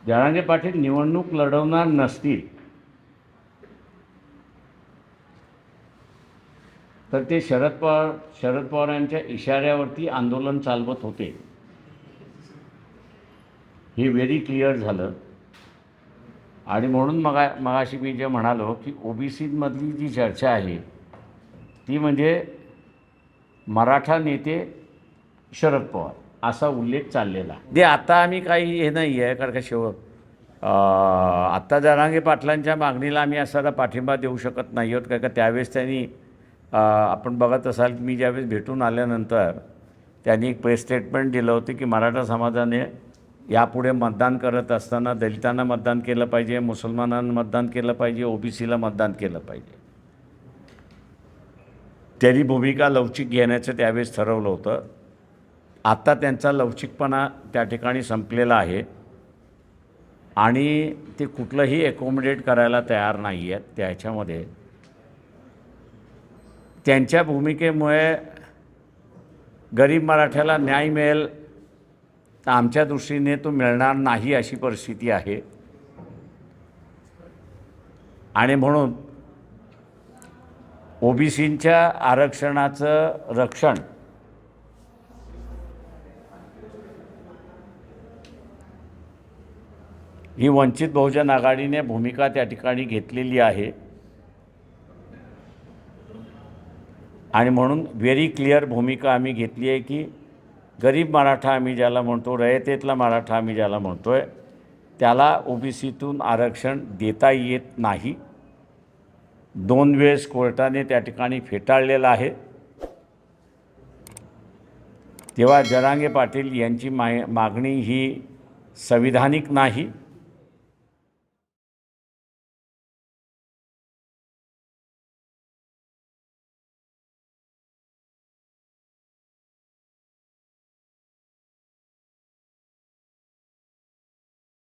जरांगे पाटील निवडणूक लढवणार नसतील तर ते शरद पवारांच्या इशाऱ्यावरती आंदोलन चालवत होते, हे व्हेरी क्लिअर झालं. आणि म्हणून मगाशी मी जे म्हणालो की ओबीसीमधली जी चर्चा आहे ती म्हणजे मराठा नेते शरद पवार असा उल्लेख चाललेला आहे. आता आम्ही काही हे नाही आहे, कारण का आत्ता जरांगे पाटलांच्या मागणीला आम्ही असा पाठिंबा देऊ शकत नाही आहोत, कारण का त्यावेळेस त्यांनी आपण बघत असाल की मी ज्यावेळेस भेटून आल्यानंतर त्यांनी एक प्रेस स्टेटमेंट दिलं होतं की मराठा समाजाने यापुढे मतदान करत असताना दलितांना मतदान केलं पाहिजे, मुसलमानांना मतदान केलं पाहिजे, ओबीसीला मतदान केलं पाहिजे. त्यांनी भूमिका लवचिक घेण्याचं त्यावेळेस ठरवलं होतं. आता त्यांचा लवचिकपणा त्या ठिकाणी संपलेला आहे आणि ते कुठलंही ॲकोमोडेट करायला तयार नाही आहेत. त्याच्यामध्ये त्यांच्या भूमिकेमुळे गरीब मराठ्याला न्याय मिळेल तर आमच्या दृष्टीने तो मिळणार नाही अशी परिस्थिती आहे. आणि म्हणून ओबीसींच्या आरक्षणाचं रक्षण ही वंचित बहुजन आघाडीने भूमिका त्या ठिकाणी घेतलेली आहे. आणि म्हणून व्हेरी क्लिअर भूमिका आम्ही घेतली आहे की गरीब मराठा आम्ही ज्याला म्हणतो, रयतेतला मराठा आम्ही ज्याला म्हणतो आहे, त्याला ओबीसीतून आरक्षण देता येत नाही. 2 वेळेस कोर्टाने त्या ठिकाणी फेटाळलेलं आहे. तेव्हा जरांगे पाटील यांची मागणी ही संविधानिक नाही.